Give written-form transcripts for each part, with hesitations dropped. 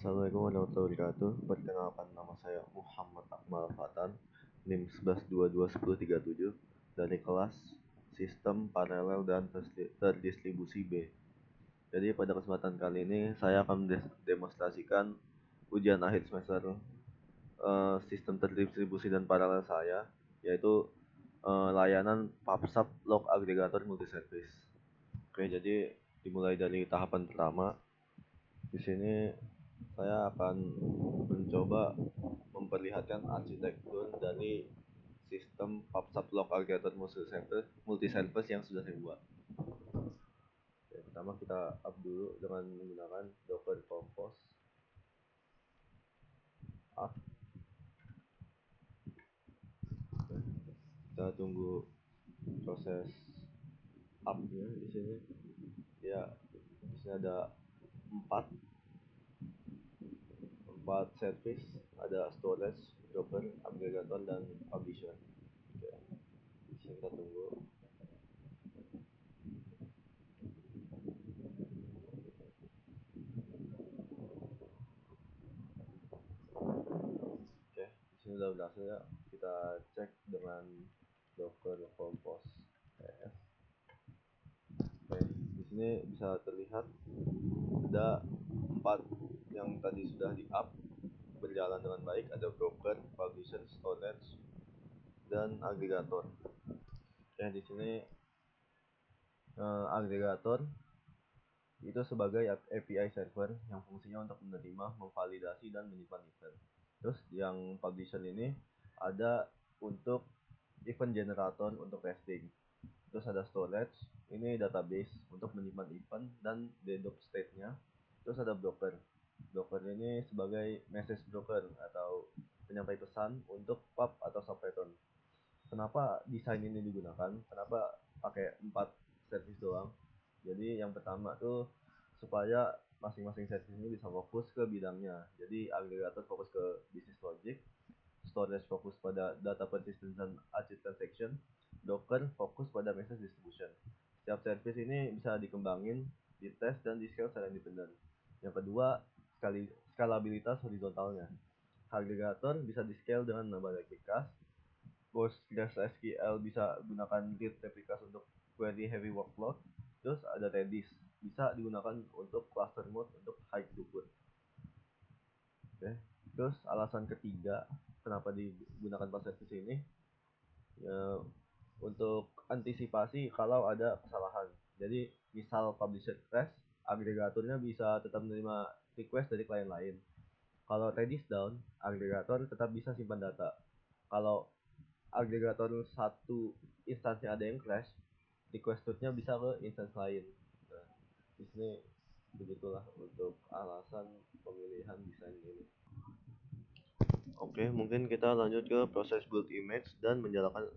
Assalamualaikum warahmatullahi wabarakatuh. Perkenalkan, nama saya Muhammad Akmal Fatan, NIM 11221037 dari kelas Sistem Paralel dan Terdistribusi B. Jadi pada kesempatan kali ini saya akan demonstrasikan ujian akhir semester sistem terdistribusi dan paralel saya, yaitu layanan PubSub Log Aggregator Multiservice. Oke, jadi dimulai dari tahapan pertama. Di sini saya akan mencoba memperlihatkan arsitektur dari sistem PubSub Log Aggregator Multiservice yang sudah saya buat. Oke, pertama kita up dulu dengan menggunakan Docker Compose. Up. Oke, kita tunggu proses up-nya di sini. Ya, di sini ada 4 service, ada storage, Docker, aggregator, dan publisher. Oke, di sini kita tunggu. Oke, di sini sudah berhasil ya. Kita cek dengan Docker Compose ES. Oke, di sini bisa terlihat ada 4 yang tadi sudah di up berjalan dengan baik, ada broker, publisher, storage, dan agregator. Oke, di sini agregator itu sebagai API server yang fungsinya untuk menerima, memvalidasi, dan menyimpan event. Terus yang publisher ini ada untuk event generator untuk testing. Terus ada storage, ini database untuk menyimpan event dan develop state-nya. Terus ada broker. Broker ini sebagai message broker atau penyampai pesan untuk pub atau subpattern. Kenapa desain ini digunakan? Kenapa pakai 4 service doang? Jadi yang pertama tuh supaya masing-masing service ini bisa fokus ke bidangnya. Jadi agregator fokus ke business logic, storage fokus pada data persistence dan achieve transaction, Docker fokus pada message distribution. Setiap service ini bisa dikembangin, dites, dan di-scale secara independen. Yang kedua, skalabilitas horizontalnya. Agregator bisa di-scale dengan nambah replicas. PostgreSQL bisa gunakan read replicas untuk query heavy workload. Terus ada Redis, bisa digunakan untuk cluster mode untuk high throughput. Oke. Terus alasan ketiga kenapa digunakan pas service ini, ya, untuk antisipasi kalau ada kesalahan. Jadi misal publisher crash, agregatornya bisa tetap menerima request dari klien lain. Kalau Redis down, agregator tetap bisa simpan data. Kalau agregator satu instansinya ada yang crash, request route-nya bisa ke instansi lain. Nah, di sini begitulah untuk alasan pemilihan desain ini. Oke, mungkin kita lanjut ke proses build image dan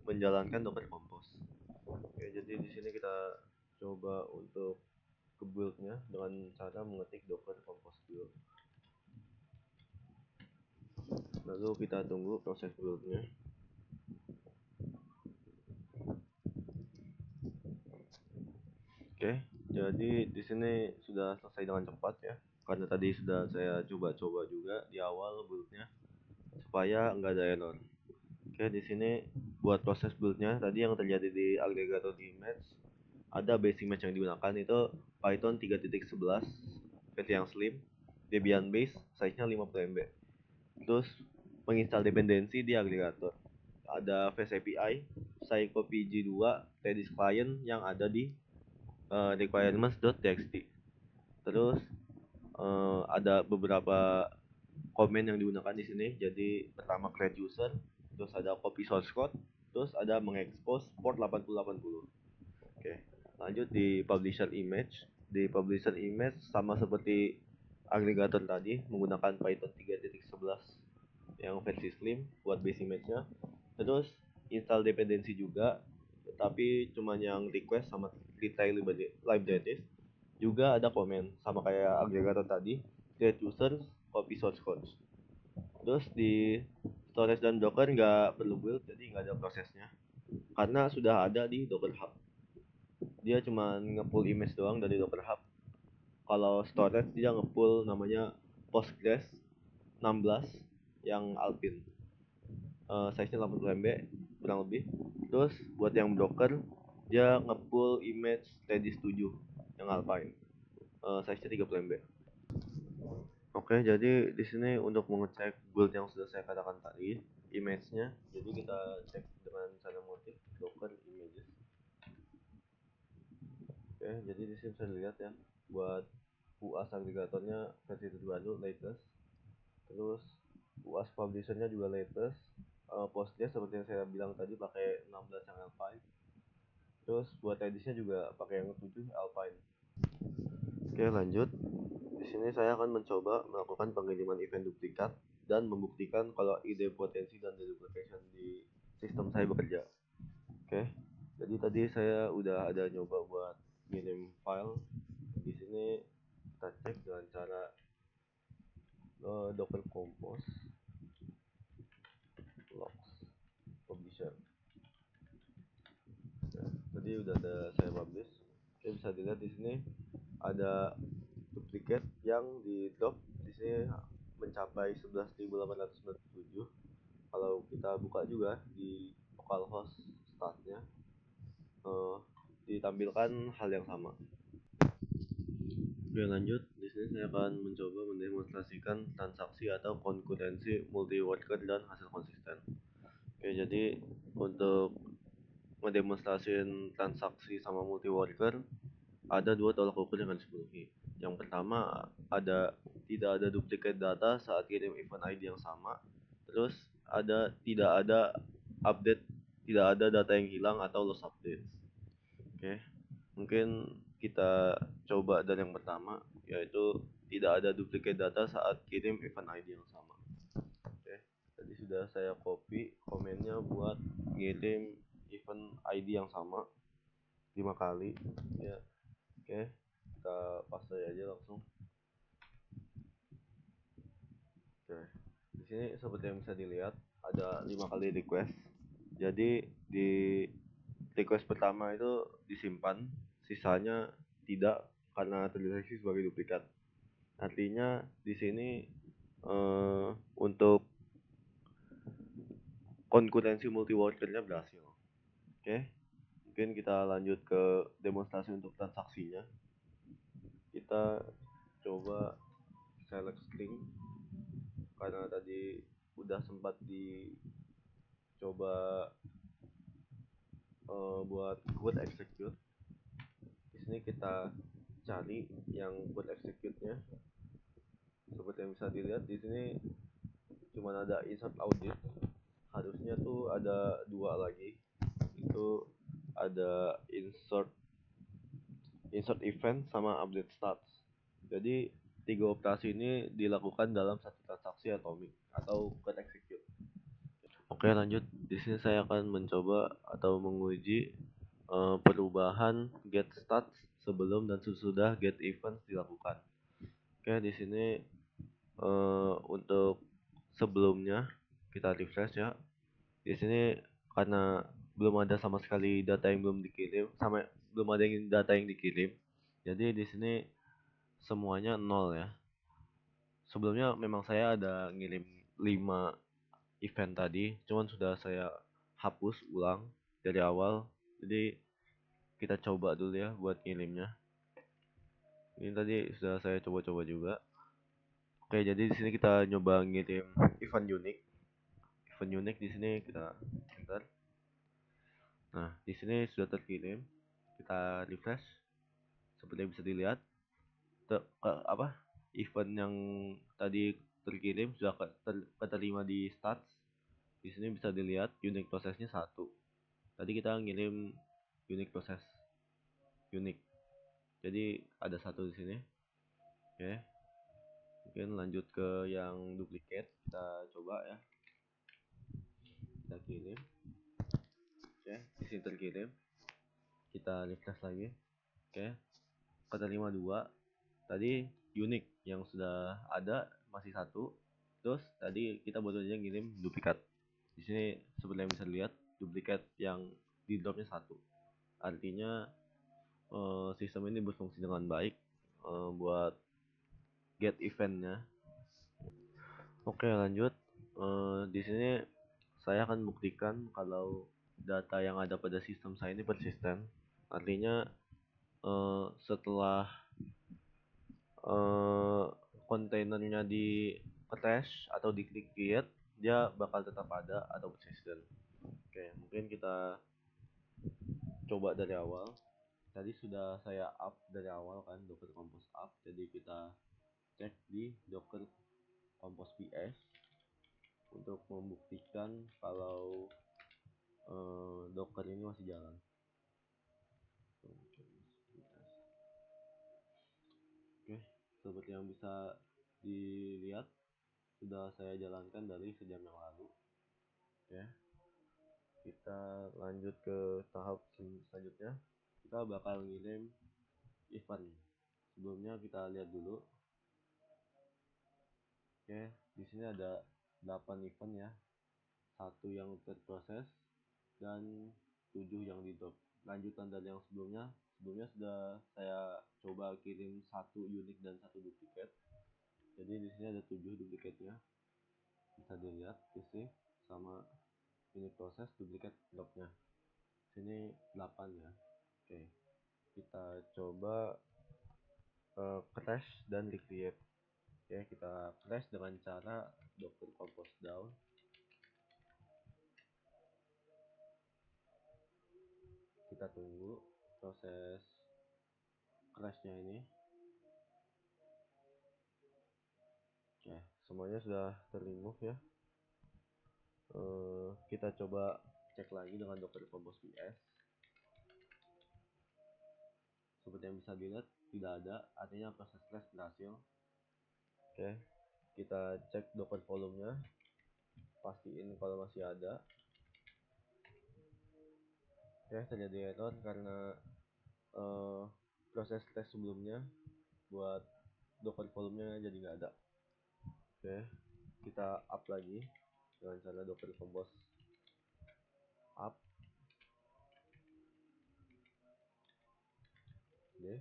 menjalankan Docker Compose. Oke, jadi di sini kita coba untuk ke build-nya dengan cara mengetik Docker Compose build. Lalu kita tunggu proses build-nya. Oke, jadi di sini sudah selesai dengan cepat ya, karena tadi sudah saya coba-coba juga di awal build-nya supaya nggak ada error. Oke, di sini buat proses build-nya tadi yang terjadi di aggregator image, ada base image yang digunakan itu Python 3.11 versi yang slim, Debian base size-nya 50 MB. Terus menginstal dependensi di aggregator. Ada Fast API, PsychoPG2, Redis client yang ada di requirements.txt. Terus ada beberapa komen yang digunakan di sini. Jadi pertama create user, terus ada copy source code, terus ada mengekspos port 8080. Oke, lanjut di publisher image. Di publisher image sama seperti agregator tadi, menggunakan Python 3.11 yang versi slim buat base image-nya. Terus install dependensi juga, tapi cuma yang request sama retry libraries. Juga ada komen sama kayak agregator tadi, create user, copy source code. Terus di storage dan Docker nggak perlu build, jadi nggak ada prosesnya karena sudah ada di Docker Hub. Dia cuma nge-pull image doang dari Docker Hub. Kalau storage dia nge-pull namanya Postgres 16 yang Alpine, size-nya 80 MB kurang lebih. Terus buat yang broker dia ngepull image Redis 7 yang Alpine, size-nya 30 MB. Oke, jadi di sini untuk mengecek build yang sudah saya katakan tadi, image-nya, jadi kita cek dengan cara motif docker images. Oke, jadi di sini bisa dilihat ya, buat UAS agregatornya versi terbaru latest, terus UAS publishernya juga latest, postnya seperti yang saya bilang tadi pakai 16 yang Alpine, terus buat edisnya juga pakai yang 7 Alpine. Oke, lanjut. Di sini saya akan mencoba melakukan pengiriman event duplikat dan membuktikan kalau ide potensi dan deduplication di sistem saya bekerja. Oke, jadi tadi saya udah ada nyoba buat ngirim file. Di sini kita cek dengan cara docker compose logs publisher. Oke, tadi udah ada saya publish. Oke, bisa dilihat di sini ada duplikat yang di drop di sini mencapai 11.897. Kalau kita buka juga di localhost statnya, ditampilkan hal yang sama. Oke, lanjut. Di sini saya akan mencoba mendemonstrasikan transaksi atau konkurensi multi worker dan hasil konsisten. Oke, jadi untuk mendemonstrasikan transaksi sama multi worker ada dua tolak ukur yang harus dipenuhi. Yang pertama, tidak ada duplikat data saat kirim event ID yang sama. Terus tidak ada update, tidak ada data yang hilang atau lost update. Oke, mungkin kita coba dari yang pertama, yaitu tidak ada duplikat data saat kirim event ID yang sama. Oke, tadi sudah saya copy komennya buat ngirim event ID yang sama 5 kali ya. Oke, kita paste aja langsung. Oke, di sini seperti yang bisa dilihat ada 5 kali request. Jadi di request pertama itu disimpan, sisanya tidak karena terdeteksi sebagai duplikat. Artinya di sini untuk konkurensi multi workernya berhasil. Oke, mungkin kita lanjut ke demonstrasi untuk transaksinya. Kita coba select string karena tadi udah sempat dicoba buat quote execute. Di sini kita cari yang quote execute-nya. Seperti yang bisa dilihat di sini cuma ada insert audit. Harusnya tuh ada dua lagi. Itu ada insert event sama update stats. Jadi 3 operasi ini dilakukan dalam satu transaksi atomik atau quote execute. Oke, lanjut. Di sini saya akan mencoba atau menguji perubahan get stats sebelum dan sesudah get events dilakukan. Oke, di sini untuk sebelumnya kita refresh ya. Di sini karena belum ada sama sekali data yang belum dikirim, belum ada data yang dikirim. Jadi di sini semuanya nol ya. Sebelumnya memang saya ada ngirim 5 event tadi, cuman sudah saya hapus ulang dari awal. Jadi kita coba dulu ya buat ngirimnya. Ini tadi sudah saya coba-coba juga. Oke, jadi di sini kita nyoba ngirim event unik. Event unik di sini kita enter. Nah, di sini sudah terkirim. Kita refresh. Seperti yang bisa dilihat, event yang tadi terkirim sudah keterima di stats. Di sini bisa dilihat unique prosesnya 1. Tadi kita ngirim unique proses unique. Jadi ada 1 di sini. Oke. Mungkin lanjut ke yang duplikat, kita coba ya. Kita kirim. Oke, di sini terkirim. Kita refresh lagi. Oke. Keterima 2. Tadi unique yang sudah ada masih 1. Terus tadi kita baru aja ngirim duplikat. Di sini seperti yang bisa dilihat duplikat yang di dropnya 1. Artinya sistem ini berfungsi dengan baik buat get eventnya. Oke, lanjut. Di sini saya akan buktikan kalau data yang ada pada sistem saya ini persisten. Artinya setelah eh, kontainernya di cache atau di create, dia bakal tetap ada atau persisten. Oke, mungkin kita coba dari awal. Tadi sudah saya up dari awal kan, Docker Compose up. Jadi kita cek di Docker Compose PS untuk membuktikan kalau Docker ini masih jalan. Oke, seperti yang bisa dilihat sudah saya jalankan dari sejam yang lalu. Ya, kita lanjut ke tahap selanjutnya. Kita bakal ngirim event. Sebelumnya kita lihat dulu. Oke, di sini ada 8 event ya. Satu yang terproses dan 7 yang di drop. Lanjutan dari yang sebelumnya sudah saya coba kirim satu unik dan satu duplikat. Jadi di sini ada 7 duplikatnya. Bisa dilihat isi sama unit proses duplikat dropnya. Sini 8 ya. Oke, kita coba crash dan recreate. Oke, kita crash dengan cara docker compose down. Kita tunggu proses crashnya ini. Oke, semuanya sudah ter-remove ya. Kita coba cek lagi dengan docker compose ps. Seperti yang bisa dilihat tidak ada, artinya proses crash berhasil. Oke, kita cek docker volumenya, pastiin kalau masih ada. Oke, terjadi error karena proses tes sebelumnya buat docker volumenya jadi nggak ada. Oke, kita up lagi dengan cara docker compose up. Oke,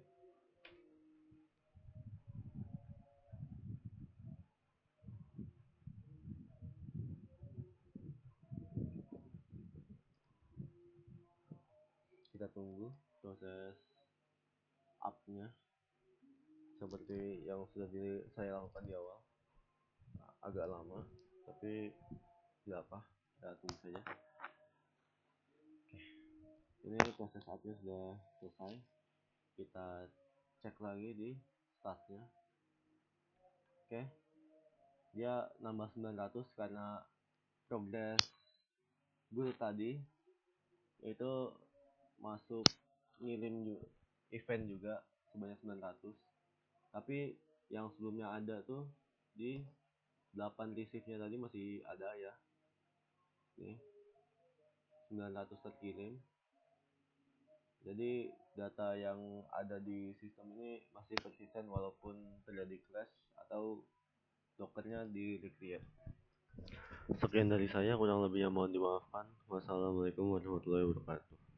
kita tunggu proses up-nya seperti yang sudah saya lakukan di awal. Agak lama, tapi tidak apa, kita tunggu saja. Oke, ini proses up-nya sudah selesai. Kita cek lagi di startnya. Oke, dia nambah 900 karena progres build tadi itu masuk ngirim event juga sebanyak 900, tapi yang sebelumnya ada tuh di 8 receive-nya tadi masih ada ya. Nih 900 terkirim, jadi data yang ada di sistem ini masih persisten walaupun terjadi crash atau dockernya di recreate. Sekian dari saya, kurang lebihnya mohon dimaafkan. Wassalamualaikum warahmatullahi wabarakatuh.